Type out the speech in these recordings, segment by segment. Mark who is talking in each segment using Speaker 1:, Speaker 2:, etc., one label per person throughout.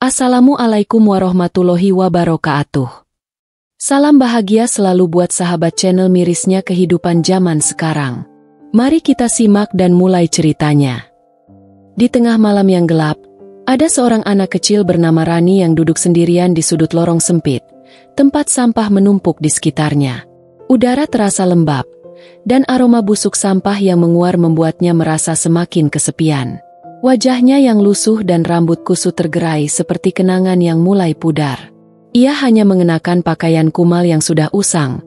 Speaker 1: Assalamualaikum warahmatullahi wabarakatuh. Salam bahagia selalu buat sahabat channel mirisnya kehidupan zaman sekarang. Mari kita simak dan mulai ceritanya. Di tengah malam yang gelap, ada seorang anak kecil bernama Rani yang duduk sendirian di sudut lorong sempit, tempat sampah menumpuk di sekitarnya. Udara terasa lembab, dan aroma busuk sampah yang menguar membuatnya merasa semakin kesepian. Wajahnya yang lusuh dan rambut kusut tergerai seperti kenangan yang mulai pudar. Ia hanya mengenakan pakaian kumal yang sudah usang.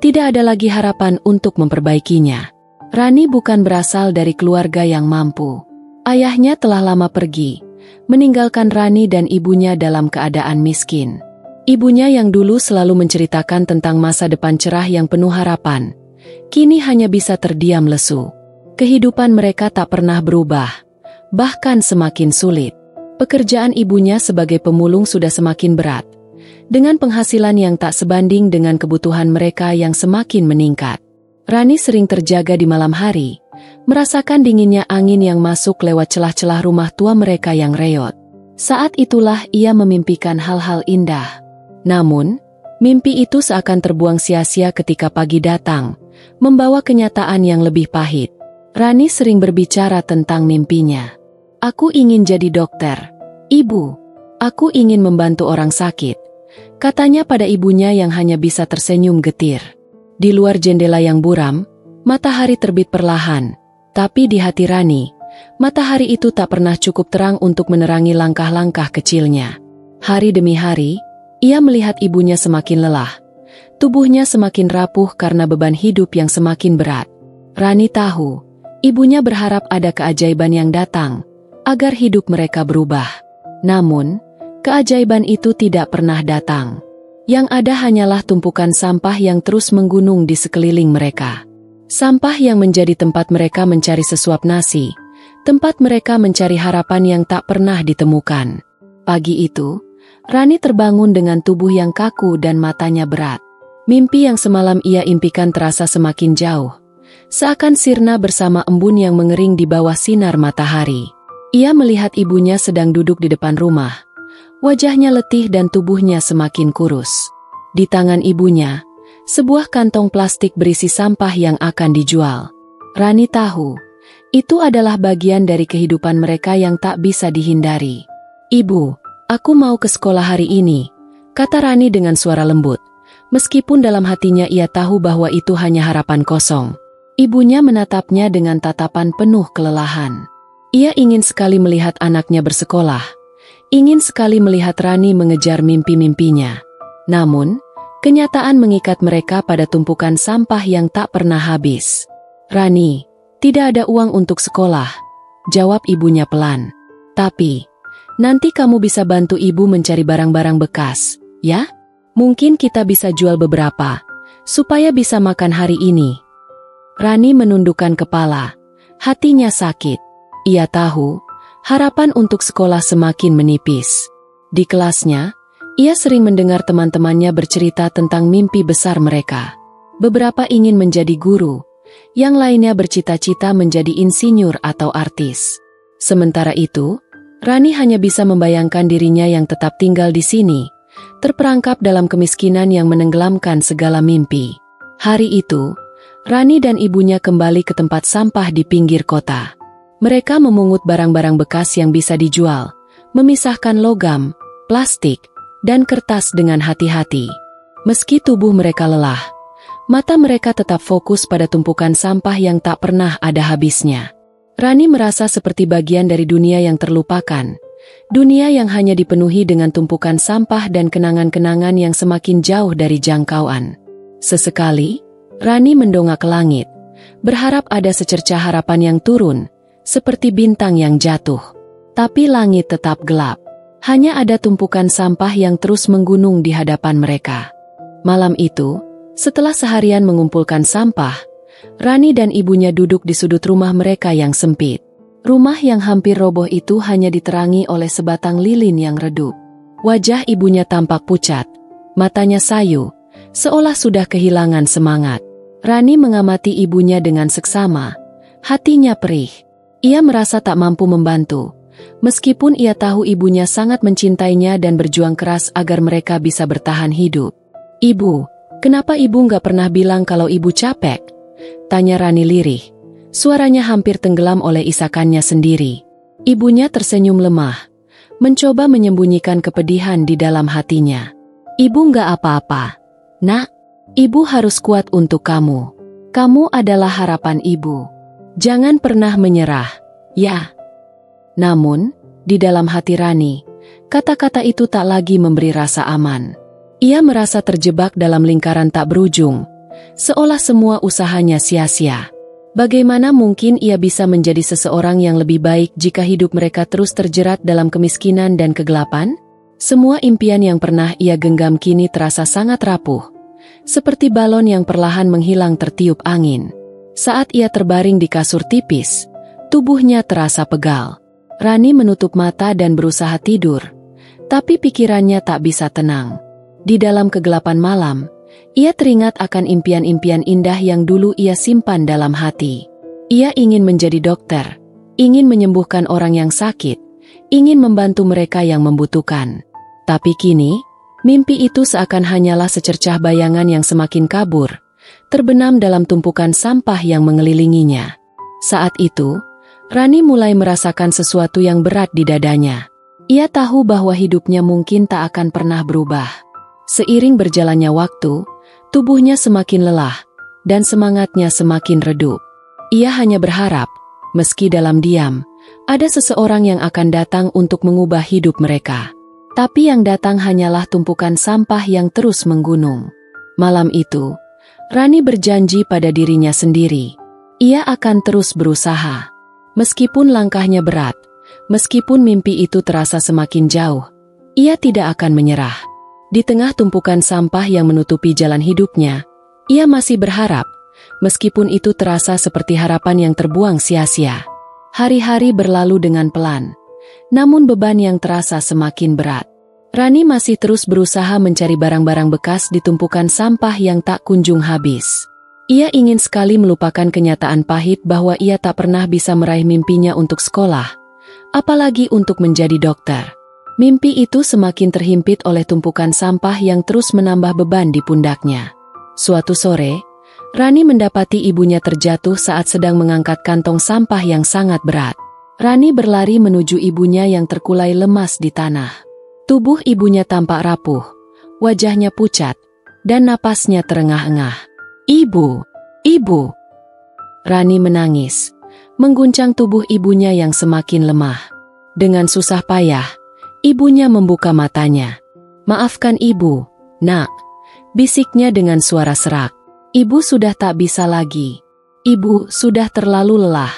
Speaker 1: Tidak ada lagi harapan untuk memperbaikinya. Rani bukan berasal dari keluarga yang mampu. Ayahnya telah lama pergi, meninggalkan Rani dan ibunya dalam keadaan miskin. Ibunya yang dulu selalu menceritakan tentang masa depan cerah yang penuh harapan, kini hanya bisa terdiam lesu. Kehidupan mereka tak pernah berubah, bahkan semakin sulit. Pekerjaan ibunya sebagai pemulung sudah semakin berat, dengan penghasilan yang tak sebanding dengan kebutuhan mereka yang semakin meningkat. Rani sering terjaga di malam hari, merasakan dinginnya angin yang masuk lewat celah-celah rumah tua mereka yang reot. Saat itulah ia memimpikan hal-hal indah. Namun, mimpi itu seakan terbuang sia-sia ketika pagi datang, membawa kenyataan yang lebih pahit. Rani sering berbicara tentang mimpinya. Aku ingin jadi dokter. Ibu, aku ingin membantu orang sakit, katanya pada ibunya yang hanya bisa tersenyum getir. Di luar jendela yang buram, matahari terbit perlahan, tapi di hati Rani, matahari itu tak pernah cukup terang untuk menerangi langkah-langkah kecilnya. Hari demi hari, ia melihat ibunya semakin lelah. Tubuhnya semakin rapuh karena beban hidup yang semakin berat. Rani tahu, ibunya berharap ada keajaiban yang datang, agar hidup mereka berubah. Namun, keajaiban itu tidak pernah datang. Yang ada hanyalah tumpukan sampah yang terus menggunung di sekeliling mereka. Sampah yang menjadi tempat mereka mencari sesuap nasi, tempat mereka mencari harapan yang tak pernah ditemukan. Pagi itu, Rani terbangun dengan tubuh yang kaku dan matanya berat. Mimpi yang semalam ia impikan terasa semakin jauh, seakan sirna bersama embun yang mengering di bawah sinar matahari. Ia melihat ibunya sedang duduk di depan rumah. Wajahnya letih dan tubuhnya semakin kurus. Di tangan ibunya, sebuah kantong plastik berisi sampah yang akan dijual. Rani tahu, itu adalah bagian dari kehidupan mereka yang tak bisa dihindari. "Ibu, aku mau ke sekolah hari ini," kata Rani dengan suara lembut. Meskipun dalam hatinya ia tahu bahwa itu hanya harapan kosong. Ibunya menatapnya dengan tatapan penuh kelelahan. Ia ingin sekali melihat anaknya bersekolah, ingin sekali melihat Rani mengejar mimpi-mimpinya. Namun, kenyataan mengikat mereka pada tumpukan sampah yang tak pernah habis. "Rani, tidak ada uang untuk sekolah," jawab ibunya pelan. "Tapi, nanti kamu bisa bantu ibu mencari barang-barang bekas, ya? Mungkin kita bisa jual beberapa, supaya bisa makan hari ini." Rani menundukkan kepala, hatinya sakit. Ia tahu, harapan untuk sekolah semakin menipis. Di kelasnya, ia sering mendengar teman-temannya bercerita tentang mimpi besar mereka. Beberapa ingin menjadi guru, yang lainnya bercita-cita menjadi insinyur atau artis. Sementara itu, Rani hanya bisa membayangkan dirinya yang tetap tinggal di sini, terperangkap dalam kemiskinan yang menenggelamkan segala mimpi. Hari itu, Rani dan ibunya kembali ke tempat sampah di pinggir kota. Mereka memungut barang-barang bekas yang bisa dijual, memisahkan logam, plastik, dan kertas dengan hati-hati. Meski tubuh mereka lelah, mata mereka tetap fokus pada tumpukan sampah yang tak pernah ada habisnya. Rani merasa seperti bagian dari dunia yang terlupakan, dunia yang hanya dipenuhi dengan tumpukan sampah dan kenangan-kenangan yang semakin jauh dari jangkauan. Sesekali, Rani mendongak ke langit, berharap ada secercah harapan yang turun, seperti bintang yang jatuh. Tapi langit tetap gelap. Hanya ada tumpukan sampah yang terus menggunung di hadapan mereka. Malam itu, setelah seharian mengumpulkan sampah, Rani dan ibunya duduk di sudut rumah mereka yang sempit. Rumah yang hampir roboh itu hanya diterangi oleh sebatang lilin yang redup. Wajah ibunya tampak pucat, matanya sayu, seolah sudah kehilangan semangat. Rani mengamati ibunya dengan seksama, hatinya perih. Ia merasa tak mampu membantu, meskipun ia tahu ibunya sangat mencintainya dan berjuang keras agar mereka bisa bertahan hidup. "Ibu, kenapa ibu nggak pernah bilang kalau ibu capek?" tanya Rani lirih. Suaranya hampir tenggelam oleh isakannya sendiri. Ibunya tersenyum lemah, mencoba menyembunyikan kepedihan di dalam hatinya. "Ibu nggak apa-apa, Nak. Ibu harus kuat untuk kamu. Kamu adalah harapan ibu. Jangan pernah menyerah, ya." Namun, di dalam hati Rani, kata-kata itu tak lagi memberi rasa aman. Ia merasa terjebak dalam lingkaran tak berujung, seolah semua usahanya sia-sia. Bagaimana mungkin ia bisa menjadi seseorang yang lebih baik jika hidup mereka terus terjerat dalam kemiskinan dan kegelapan? Semua impian yang pernah ia genggam kini terasa sangat rapuh, seperti balon yang perlahan menghilang tertiup angin. Saat ia terbaring di kasur tipis, tubuhnya terasa pegal. Rani menutup mata dan berusaha tidur, tapi pikirannya tak bisa tenang. Di dalam kegelapan malam, ia teringat akan impian-impian indah yang dulu ia simpan dalam hati. Ia ingin menjadi dokter, ingin menyembuhkan orang yang sakit, ingin membantu mereka yang membutuhkan. Tapi kini, mimpi itu seakan hanyalah secercah bayangan yang semakin kabur, terbenam dalam tumpukan sampah yang mengelilinginya. Saat itu, Rani mulai merasakan sesuatu yang berat di dadanya. Ia tahu bahwa hidupnya mungkin tak akan pernah berubah. Seiring berjalannya waktu, tubuhnya semakin lelah, dan semangatnya semakin redup. Ia hanya berharap, meski dalam diam, ada seseorang yang akan datang untuk mengubah hidup mereka. Tapi yang datang hanyalah tumpukan sampah yang terus menggunung. Malam itu, Rani berjanji pada dirinya sendiri. Ia akan terus berusaha. Meskipun langkahnya berat, meskipun mimpi itu terasa semakin jauh, ia tidak akan menyerah. Di tengah tumpukan sampah yang menutupi jalan hidupnya, ia masih berharap, meskipun itu terasa seperti harapan yang terbuang sia-sia. Hari-hari berlalu dengan pelan, namun beban yang terasa semakin berat. Rani masih terus berusaha mencari barang-barang bekas di tumpukan sampah yang tak kunjung habis. Ia ingin sekali melupakan kenyataan pahit bahwa ia tak pernah bisa meraih mimpinya untuk sekolah, apalagi untuk menjadi dokter. Mimpi itu semakin terhimpit oleh tumpukan sampah yang terus menambah beban di pundaknya. Suatu sore, Rani mendapati ibunya terjatuh saat sedang mengangkat kantong sampah yang sangat berat. Rani berlari menuju ibunya yang terkulai lemas di tanah. Tubuh ibunya tampak rapuh, wajahnya pucat, dan napasnya terengah-engah. "Ibu, ibu!" Rani menangis, mengguncang tubuh ibunya yang semakin lemah. Dengan susah payah, ibunya membuka matanya. "Maafkan ibu, Nak," bisiknya dengan suara serak. "Ibu sudah tak bisa lagi. Ibu sudah terlalu lelah."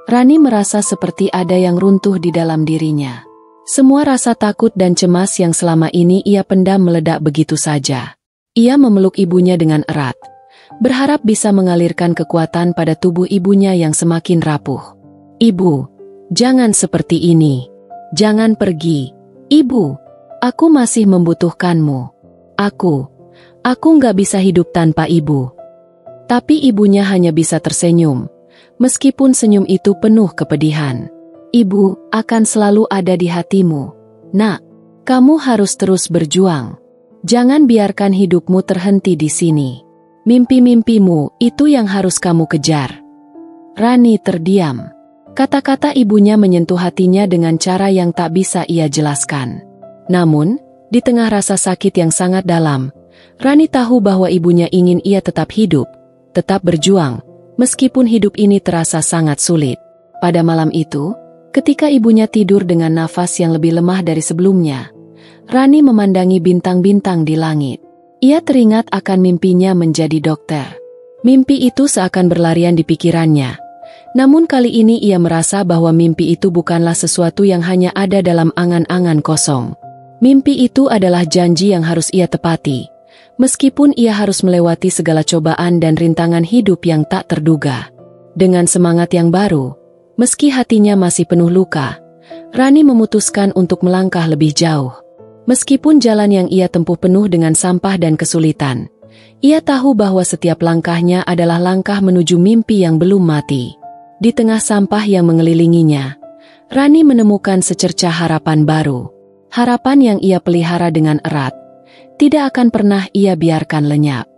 Speaker 1: Rani merasa seperti ada yang runtuh di dalam dirinya. Semua rasa takut dan cemas yang selama ini ia pendam meledak begitu saja. Ia memeluk ibunya dengan erat, berharap bisa mengalirkan kekuatan pada tubuh ibunya yang semakin rapuh. "Ibu, jangan seperti ini. Jangan pergi. Ibu, aku masih membutuhkanmu. Aku nggak bisa hidup tanpa ibu." Tapi ibunya hanya bisa tersenyum, meskipun senyum itu penuh kepedihan. "Ibu akan selalu ada di hatimu, Nak. Kamu harus terus berjuang. Jangan biarkan hidupmu terhenti di sini. Mimpi-mimpimu itu yang harus kamu kejar." Rani terdiam. Kata-kata ibunya menyentuh hatinya dengan cara yang tak bisa ia jelaskan. Namun, di tengah rasa sakit yang sangat dalam, Rani tahu bahwa ibunya ingin ia tetap hidup, tetap berjuang, meskipun hidup ini terasa sangat sulit. Pada malam itu, ketika ibunya tidur dengan nafas yang lebih lemah dari sebelumnya, Rani memandangi bintang-bintang di langit. Ia teringat akan mimpinya menjadi dokter. Mimpi itu seakan berlarian di pikirannya. Namun kali ini ia merasa bahwa mimpi itu bukanlah sesuatu yang hanya ada dalam angan-angan kosong. Mimpi itu adalah janji yang harus ia tepati, meskipun ia harus melewati segala cobaan dan rintangan hidup yang tak terduga. Dengan semangat yang baru, meski hatinya masih penuh luka, Rani memutuskan untuk melangkah lebih jauh. Meskipun jalan yang ia tempuh penuh dengan sampah dan kesulitan, ia tahu bahwa setiap langkahnya adalah langkah menuju mimpi yang belum mati. Di tengah sampah yang mengelilinginya, Rani menemukan secercah harapan baru. Harapan yang ia pelihara dengan erat, tidak akan pernah ia biarkan lenyap.